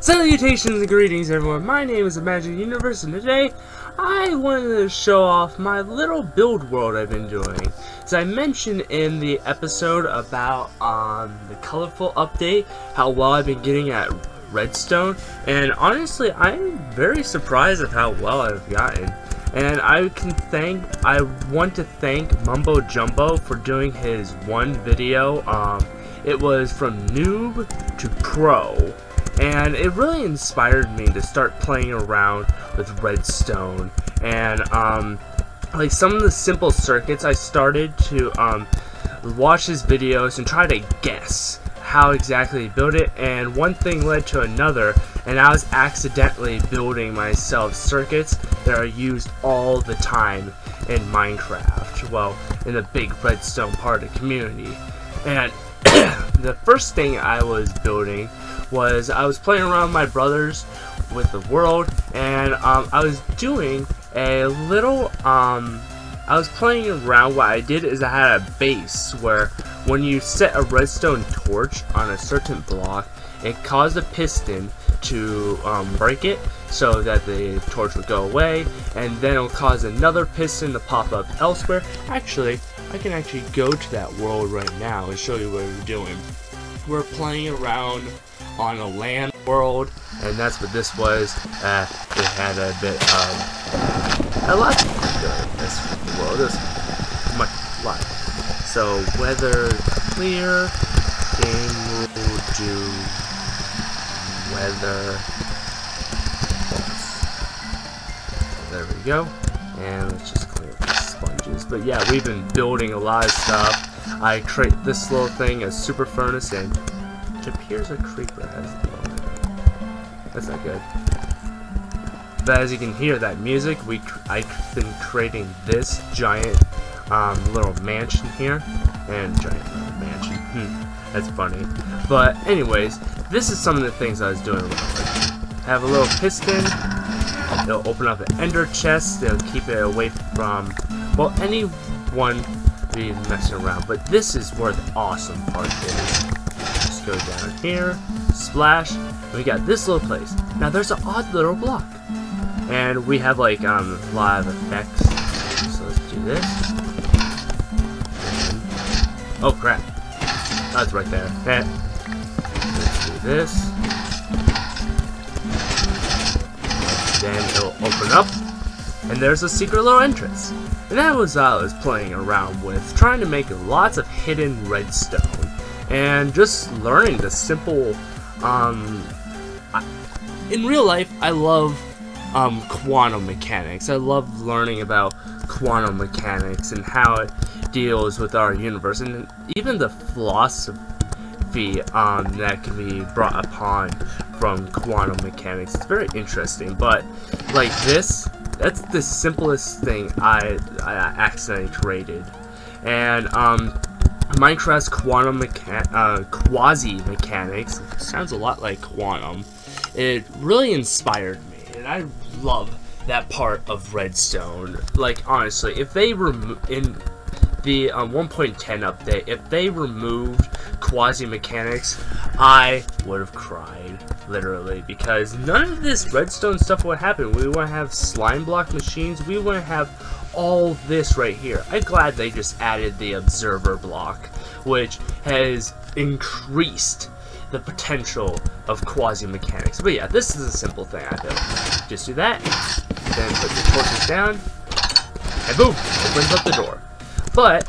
Salutations and greetings, everyone. My name is ImagineUniverse, and today I wanted to show off my little build world I've been doing. As I mentioned in the episode about the colorful update, how well I've been getting at Redstone, and honestly, I'm very surprised at how well I've gotten. And I want to thank Mumbo Jumbo for doing his one video. It was from noob to pro. And it really inspired me to start playing around with Redstone, and like some of the simple circuits I started to watch his videos and try to guess how exactly he built it, and one thing led to another, and I was accidentally building myself circuits that are used all the time in Minecraft, well, in the big Redstone part of the community. And the first thing I was building was I was playing around with my brothers with the world, and I was doing a little I was playing around. What I did is I had a base where when you set a redstone torch on a certain block, it caused a piston to break it so that the torch would go away, and then it'll cause another piston to pop up elsewhere. Actually, I can actually go to that world right now and show you what we're doing. We're playing around on a land world, and that's what this was. It had a bit of a lot good. This world is much light. So weather clear, game will do weather false. There we go. And let's just clear the sponges. But yeah, we've been building a lot of stuff. I create this little thing as super furnace, and it appears a creeper has it. That's not good. But as you can hear that music, I've been creating this giant little mansion here, and giant little mansion. That's funny. But anyways, this is some of the things I was doing. I have a little piston. It'll open up an ender chest. It'll keep it away from, well, anyone be messing around. But this is where the awesome part is. Just go down here, splash, and we got this little place. Now there's an odd little block, and we have like a lot of effects. So let's do this. And, oh crap, that's right there. Let's do this. Then it'll open up, and there's a secret little entrance. And that was I was playing around with, trying to make lots of hidden redstone, and just learning the simple, in real life, I love quantum mechanics. I love learning about quantum mechanics and how it deals with our universe, and even the philosophy that can be brought upon from quantum mechanics. It's very interesting. But like this, that's the simplest thing I accidentally created. And Minecraft's quantum quasi mechanics sounds a lot like quantum. It really inspired me, and I love that part of Redstone. Like honestly, if they in the 1.10 update, if they removed quasi mechanics, I would have cried, literally, because none of this redstone stuff would happen. We wouldn't have slime block machines. We wouldn't have all this right here. I'm glad they just added the observer block, which has increased the potential of quasi mechanics. But yeah, this is a simple thing I built. Just do that, then put the torches down, and boom, opens up the door. But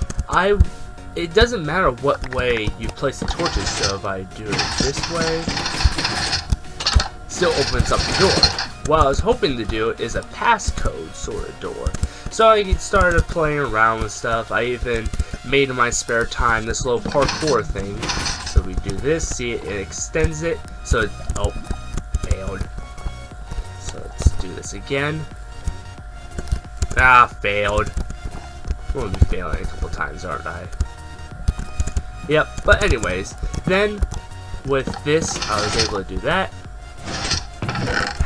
it doesn't matter what way you place the torches, so if I do it this way, it still opens up the door. What I was hoping to do is a passcode sort of door. So I started playing around with stuff. I even made in my spare time this little parkour thing. So we do this, see it extends it, so it, oh, failed. So let's do this again. Ah, failed. I'm gonna be failing a couple times, aren't I? Yep, but anyways, then with this, I was able to do that.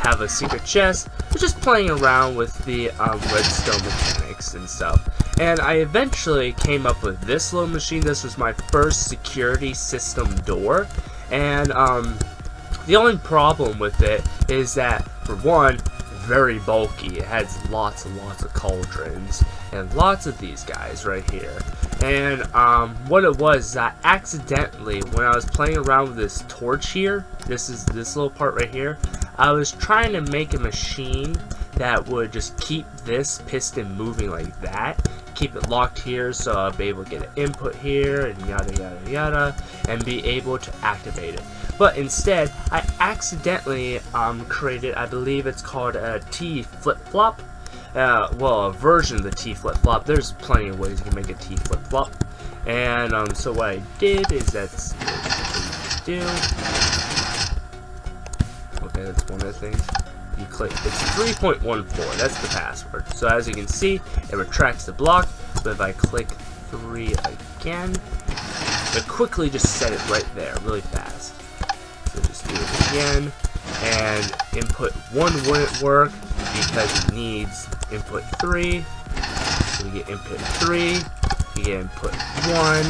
Have a secret chest. We're just playing around with the redstone mechanics and stuff. And I eventually came up with this little machine. This was my first security system door. And The only problem with it is that, for one, very bulky. It has lots and lots of cauldrons and lots of these guys right here. And what it was, I accidentally, when I was playing around with this torch here, this is this little part right here, I was trying to make a machine that would just keep this piston moving like that, keep it locked here, so I'll be able to get an input here and yada yada yada, and be able to activate it. But instead, I accidentally created, I believe it's called a T flip-flop. Well, a version of the T flip-flop. There's plenty of ways you can make a T flip-flop. And so what I did is that's what you do. Okay, that's one of the things. You click, it's 3.14, that's the password. So as you can see, it retracts the block, but if I click 3 again, it quickly just set it right there, really fast. So just do it again, and input 1 wouldn't work because it needs input 3. So we get input 3, we get input 1.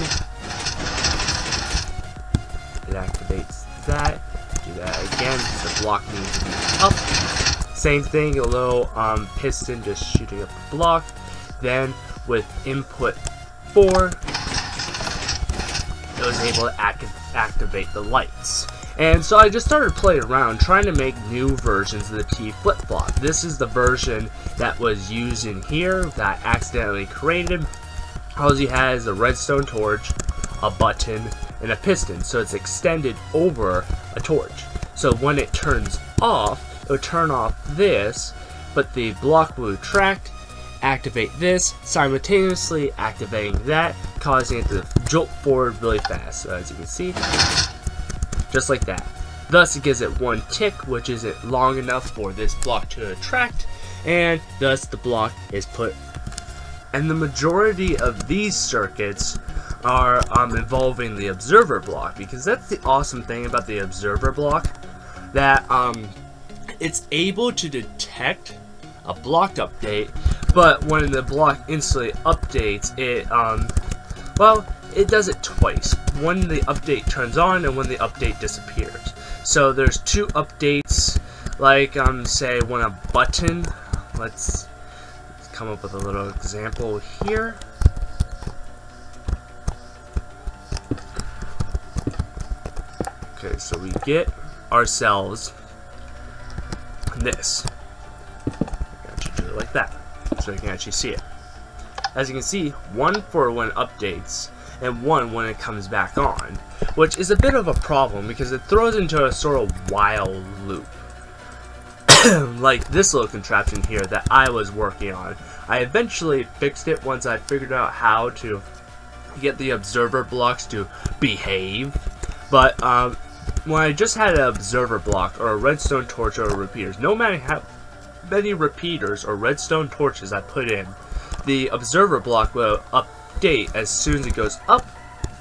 It activates that. Do that again, so the block needs to be up. Same thing, a little piston just shooting up the block. Then with input 4, it was able to activate the lights. And so I just started playing around trying to make new versions of the T flip-flop. This is the version that was used in here that I accidentally created. All you had is a redstone torch, a button, and a piston, so it's extended over a torch. So when it turns off, it would turn off this, but the block will retract, activate this, simultaneously activating that, causing it to jolt forward really fast. So as you can see, just like that. Thus it gives it 1 tick, which isn't long enough for this block to retract, and thus the block is put. And the majority of these circuits are involving the observer block, because that's the awesome thing about the observer block, that it's able to detect a blocked update, but when the block instantly updates, it well, it does it twice. When the update turns on and when the update disappears. So there's 2 updates, like say when a button, let's come up with a little example here. Okay, so we get ourselves this. I actually do it like that, so you can actually see it. As you can see, 1 for when it updates, and 1 when it comes back on, which is a bit of a problem because it throws into a sort of while loop. Like this little contraption here that I was working on. I eventually fixed it once I figured out how to get the observer blocks to behave, but when I just had an observer block or a redstone torch or repeaters, no matter how many repeaters or redstone torches I put in, the observer block will update as soon as it goes up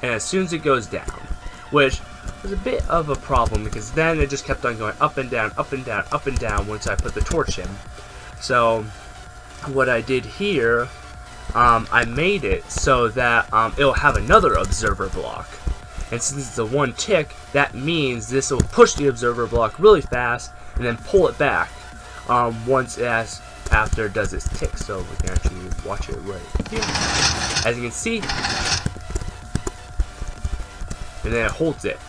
and as soon as it goes down, which was a bit of a problem because then it just kept on going up and down, up and down, up and down once I put the torch in. So what I did here, I made it so that it'll have another observer block. And since it's a 1 tick, that means this will push the observer block really fast and then pull it back once it has, after it does its tick. So we can actually watch it right here. As you can see, and then it holds it,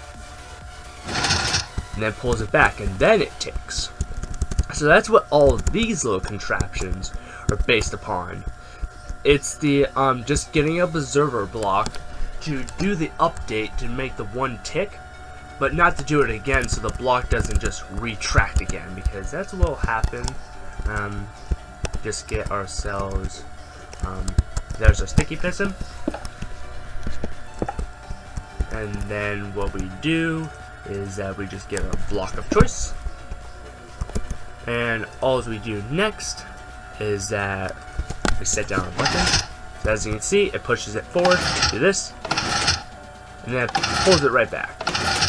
and then pulls it back, and then it ticks. So that's what all of these little contraptions are based upon. It's the just getting an observer block to do the update to make the 1 tick, but not to do it again so the block doesn't just retract again, because that's what will happen. Just get ourselves, there's our sticky piston, and then what we do is that we just get a block of choice, and all we do next is that we set down a button. So as you can see, it pushes it forward, do this, and then it pulls it right back.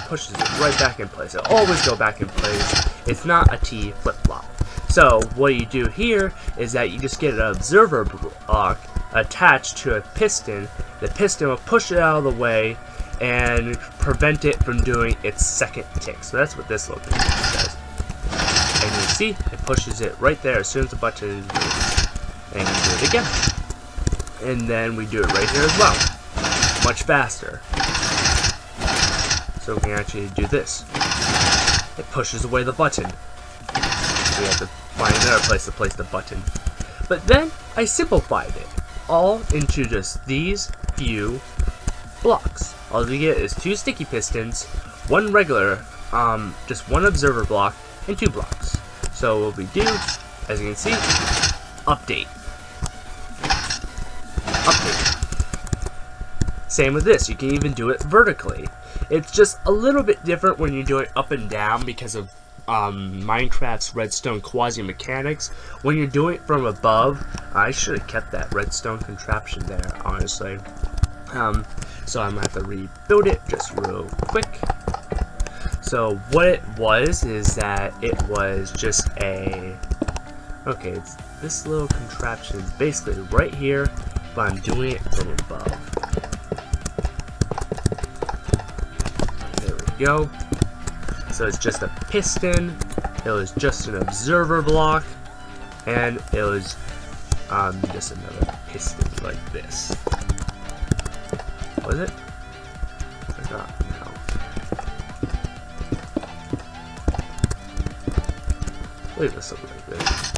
Pushes it right back in place. It'll always go back in place. It's not a T flip-flop. So what you do here is that you just get an observer block attached to a piston. The piston will push it out of the way, and prevent it from doing its second tick. So that's what this little thing does. And you can see it pushes it right there as soon as the button is moved. And you do it again. And then we do it right here as well. Much faster. So we can actually do this. It pushes away the button. We have to find another place to place the button. But then I simplified it all into just these few blocks. All we get is 2 sticky pistons, 1 regular, just 1 observer block, and 2 blocks. So what we do, as you can see, update. Update. Same with this, you can even do it vertically. It's just a little bit different when you do it up and down because of Minecraft's redstone quasi-mechanics. When you're doing it from above, I should have kept that redstone contraption there, honestly. So I'm going to have to rebuild it just real quick. So what it was is that it was just a... Okay, it's this little contraption is basically right here, but I'm doing it from above. There we go. So it's just a piston, it was just an observer block, and it was just another piston like this. Was it? I forgot now. Wait, this something like this.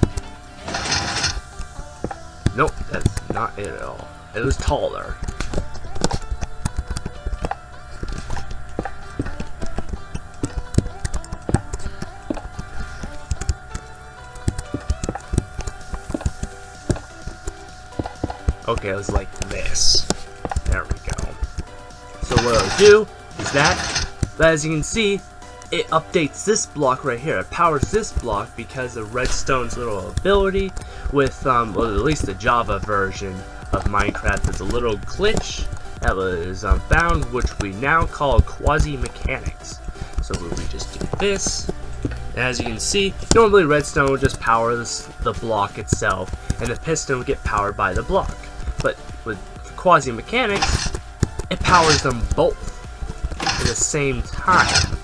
Nope, that's not it at all. It was taller. Okay, it was like this. There we go. So what I'll do is that, but as you can see, it updates this block right here. It powers this block because of Redstone's little ability with, well, at least the Java version of Minecraft. There's a little glitch that was found, which we now call quasi-mechanics. So we just do this. And as you can see, normally Redstone will just power the block itself, and the piston will get powered by the block. But with quasi-mechanics, it powers them both at the same time.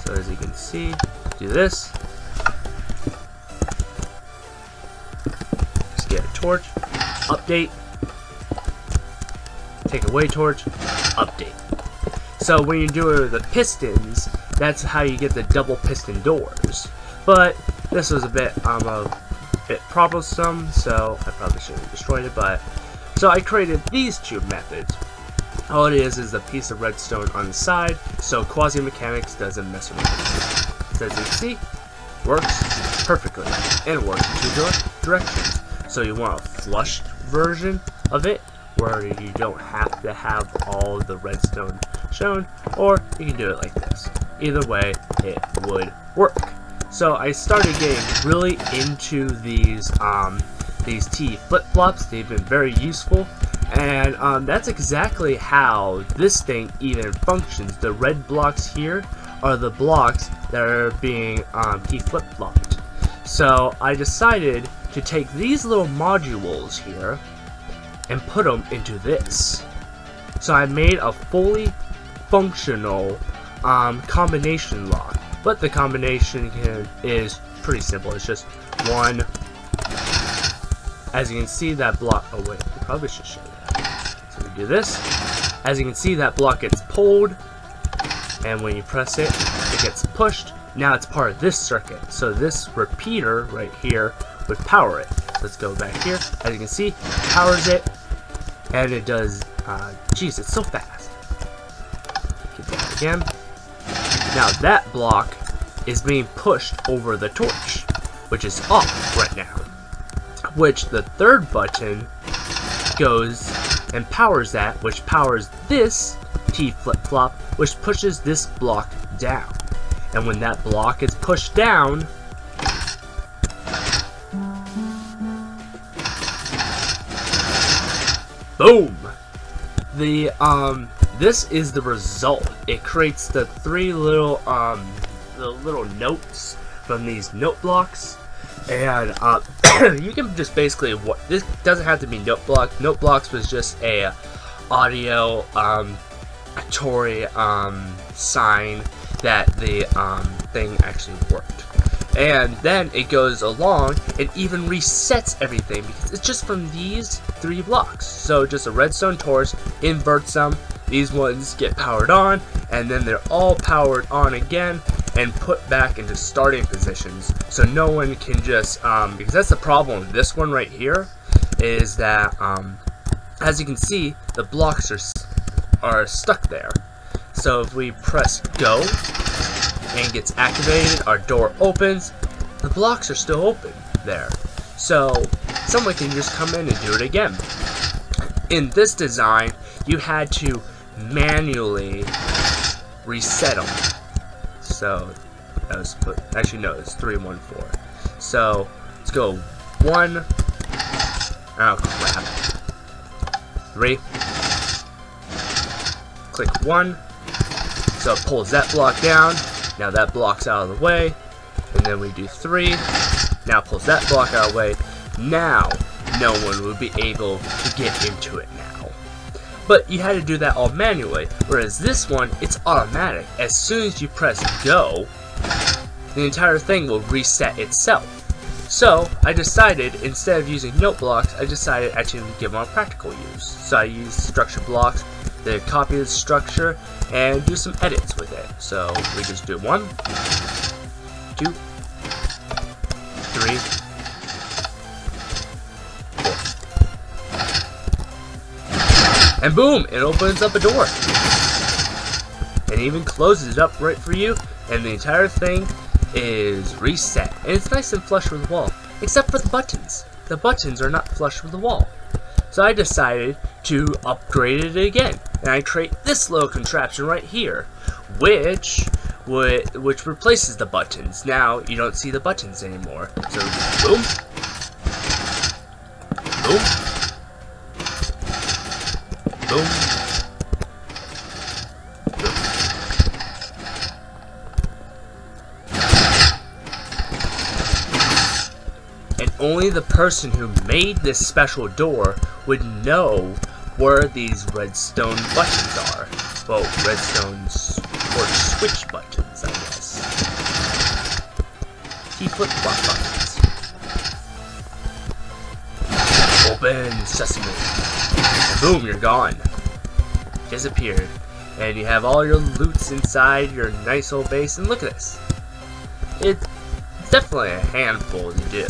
So as you can see, do this. Just get a torch, update, take away torch, update. So when you do the pistons, that's how you get the double piston doors. But this was a bit troublesome, so I probably shouldn't have destroyed it, but so I created these 2 methods. All it is a piece of redstone on the side, so quasi-mechanics doesn't mess with it. So as you see, works perfectly, and it works in 2 directions. So you want a flushed version of it, where you don't have to have all the redstone shown, or you can do it like this. Either way, it would work. So I started getting really into these T flip-flops. They've been very useful, and that's exactly how this thing even functions. The red blocks here are the blocks that are being T flip-flopped. So I decided to take these little modules here and put them into this. So I made a fully functional combination lock, but the combination is pretty simple. It's just 1. As you can see, that block. Oh wait, I probably should show that. So we do this. As you can see, that block gets pulled, and when you press it, it gets pushed. Now it's part of this circuit. So this repeater right here would power it. Let's go back here. As you can see, it powers it, and it does. Geez, it's so fast. Get that again. Now that block is being pushed over the torch, which is off right now. Which the 3rd button goes and powers that, which powers this T flip-flop, which pushes this block down. And when that block is pushed down, boom! This is the result. It creates the 3 little the little notes from these note blocks, and you can just basically this doesn't have to be note block. Note blocks was just a audio sign that the thing actually worked. And then it goes along and even resets everything because it's just from these 3 blocks. So just a redstone torch inverts them, these ones get powered on, and then they're all powered on again and put back into starting positions. So no one can just, because that's the problem with this one right here, is that as you can see, the blocks are stuck there. So if we press go and gets activated, our door opens, the blocks are still open there. So someone can just come in and do it again. In this design, you had to manually reset them. So that was actually no, it's 3, 1, 4. So let's go 1. Oh crap. 3. Click 1. So it pulls that block down. Now that block's out of the way. And then we do 3. Now it pulls that block out of the way. Now no one would be able to get into it now. But you had to do that all manually. Whereas this one, it's automatic. As soon as you press go, the entire thing will reset itself. So I decided, instead of using note blocks, I decided actually to give them a practical use. So I used structure blocks to copy the structure and do some edits with it. So we just do 1, 2, 3, 4. And boom, it opens up a door. And even closes it up right for you, and the entire thing is reset. And it's nice and flush with the wall, except for the buttons. The buttons are not flush with the wall. So I decided to upgrade it again, and I create this little contraption right here, which replaces the buttons. Now you don't see the buttons anymore. So boom, boom, boom, boom. And only the person who made this special door would know where these redstone buttons are. Well, redstones or switch buttons, I guess. Key flip-flop buttons. Open sesame. Boom, you're gone. Disappeared. And you have all your loots inside your nice old base, and look at this. It's definitely a handful to do,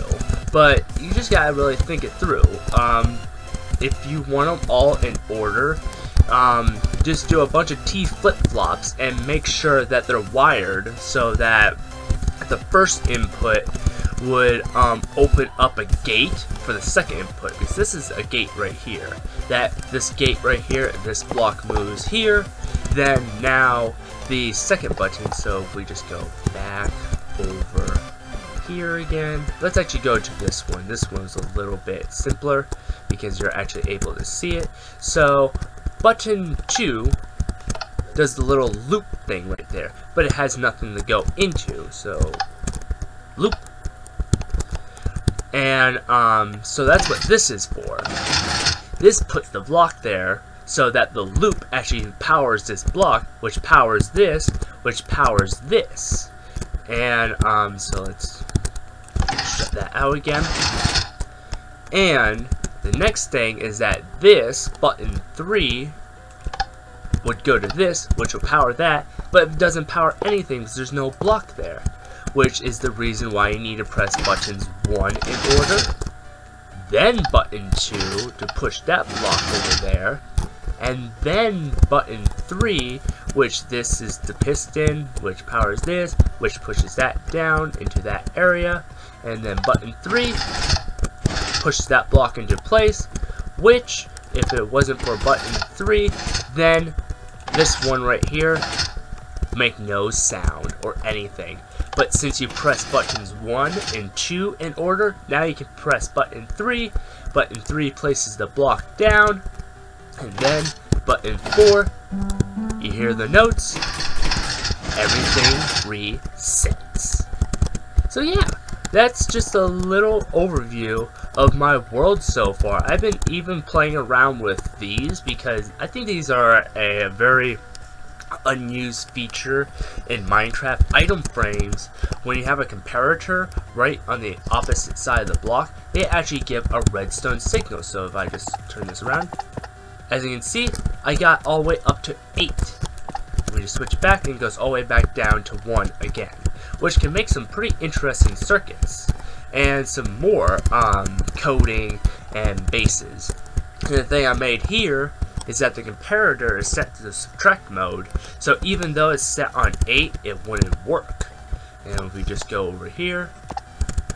but you just gotta really think it through. If you want them all in order, just do a bunch of T flip-flops and make sure that they're wired so that the first input would open up a gate for the second input, because this is a gate right here. This gate right here, and this block moves here, then now the second button, so if we just go back over here again, let's actually go to this one. This one's a little bit simpler because you're actually able to see it. So button 2 does the little loop thing right there, but it has nothing to go into, so loop. And so that's what this is for. This puts the block there so that the loop actually powers this block, which powers this, which powers this. And so let's shut that out again. And the next thing is that this button 3 would go to this, which will power that, but it doesn't power anything because there's no block there, which is the reason why you need to press buttons 1 in order, then button 2 to push that block over there, and then button 3, which this is the piston, which powers this, which pushes that down into that area, and then button 3 pushes that block into place, which, if it wasn't for button 3, then this one right here make no sound or anything. But since you press buttons 1 and 2 in order, now you can press button 3. Button 3 places the block down, and then button 4, you hear the notes, everything resets. So yeah, that's just a little overview of my world so far. I've been even playing around with these because I think these are a very unused feature in Minecraft item frames. When you have a comparator right on the opposite side of the block, they actually give a redstone signal. So if I just turn this around, as you can see, I got all the way up to 8. We just switch it back and it goes all the way back down to 1 again, which can make some pretty interesting circuits and some more coding and bases. And the thing I made here is that the comparator is set to the subtract mode, so even though it's set on 8, it wouldn't work. And if we just go over here,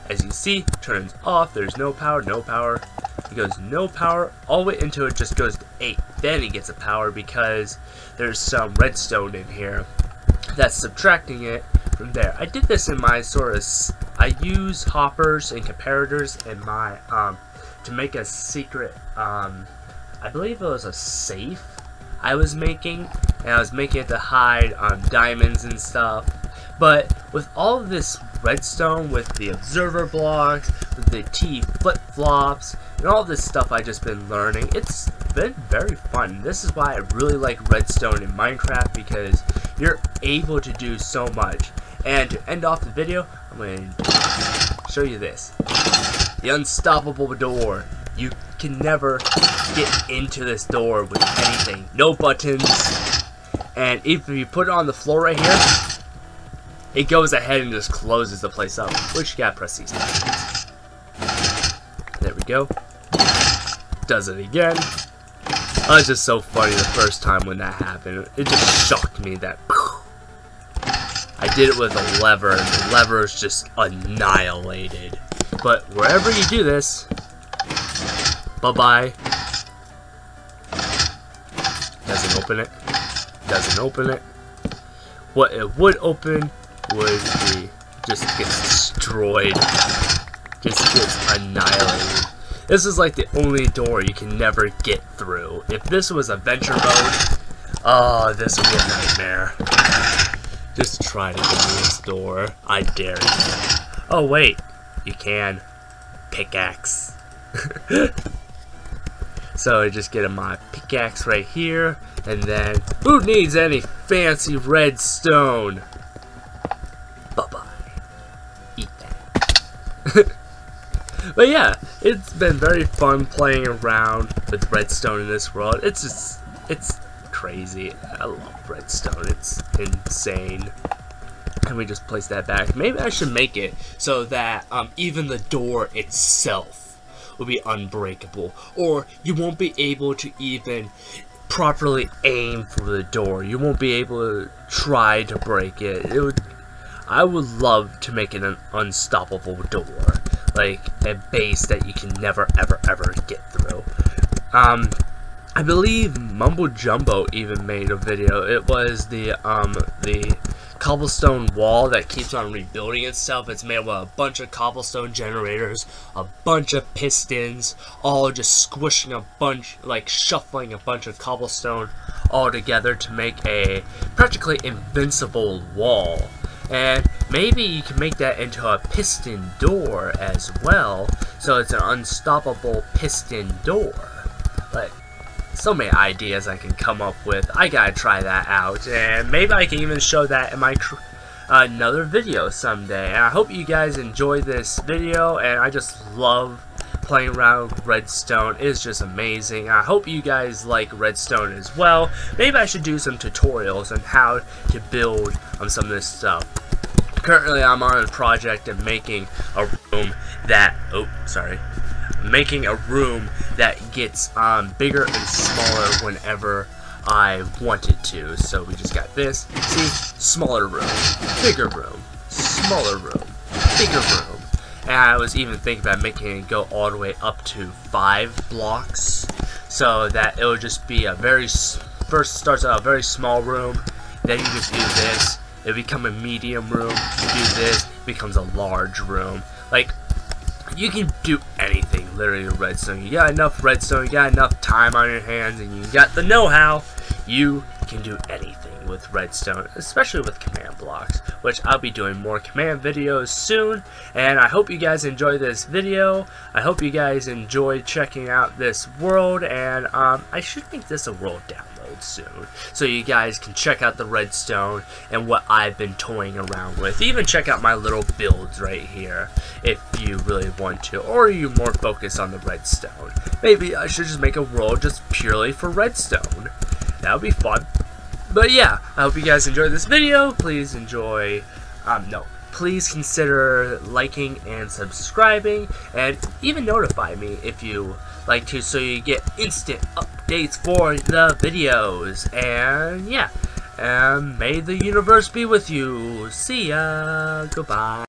as you see, turns off, there's no power, no power. It goes no power all the way until it just goes to 8. Then it gets a power because there's some redstone in here that's subtracting it from there. I did this in my I use hoppers and comparators in my to make a secret I believe it was a safe I was making, and I was making it to hide diamonds and stuff. But with all of this redstone, with the observer blocks, with the T flip-flops, and all this stuff I've just been learning, it's been very fun. This is why I really like redstone in Minecraft, because you're able to do so much. And to end off the video, I'm going to show you this. The unstoppable door. You can never get into this door with anything. No buttons. And if you put it on the floor right here, it goes ahead and just closes the place up. Which you gotta press these buttons. There we go. Does it again. Oh, it's just so funny the first time when that happened. It just shocked me that I did it with a lever, and the lever is just annihilated. But wherever you do this, bye-bye. Doesn't open it. Doesn't open it. What it would open would be just gets destroyed. Just gets annihilated. This is like the only door you can never get through. If this was adventure mode, oh, this would be a nightmare. Just try to get through this door. I dare you. Oh wait, you can. Pickaxe. So I just get my pickaxe right here, and then who needs any fancy redstone? Bye-bye. Eat that. But yeah, it's been very fun playing around with redstone in this world. It's crazy. I love redstone. It's insane. Can we just place that back? Maybe I should make it so that even the door itself will be unbreakable, or you won't be able to even properly aim for the door. You won't be able to try to break it. I would love to make it an unstoppable door, like a base that you can never ever get through. I believe Mumbo Jumbo even made a video. It was the cobblestone wall that keeps on rebuilding itself. It's made with a bunch of cobblestone generators, a bunch of pistons, all just squishing a bunch, like shuffling a bunch of cobblestone all together to make a practically invincible wall. And maybe you can make that into a piston door as well, so it's an unstoppable piston door. But so many ideas I can come up with. I gotta try that out, and maybe I can even show that in my another video someday. And I hope you guys enjoy this video, and I just love playing around with redstone. It's just amazing. I hope you guys like redstone as well. Maybe I should do some tutorials on how to build on some of this stuff. Currently I'm on a project of making a room that making a room that gets bigger and smaller whenever I want it to. So we just got this. See? Smaller room, bigger room, smaller room, bigger room. And I was even thinking about making it go all the way up to 5 blocks, so that it would just be a first starts out a very small room, then you just do this, it become a medium room, you do this, it becomes a large room. Like, you can do anything literally with redstone. You got enough redstone, you got enough time on your hands, and you got the know-how, you can do anything with redstone, especially with command blocks, which I'll be doing more command videos soon. And I hope you guys enjoy this video. I hope you guys enjoy checking out this world, and I should make this a world download. build soon, so you guys can check out the redstone and what I've been toying around with. Even check out my little builds right here if you really want to, or you more focused on the redstone. Maybe I should just make a world just purely for redstone. That would be fun. But yeah, I hope you guys enjoyed this video. Please please consider liking and subscribing, and even notify me if you like to, so you get instant updates for the videos. And yeah, may the universe be with you. See ya. Goodbye.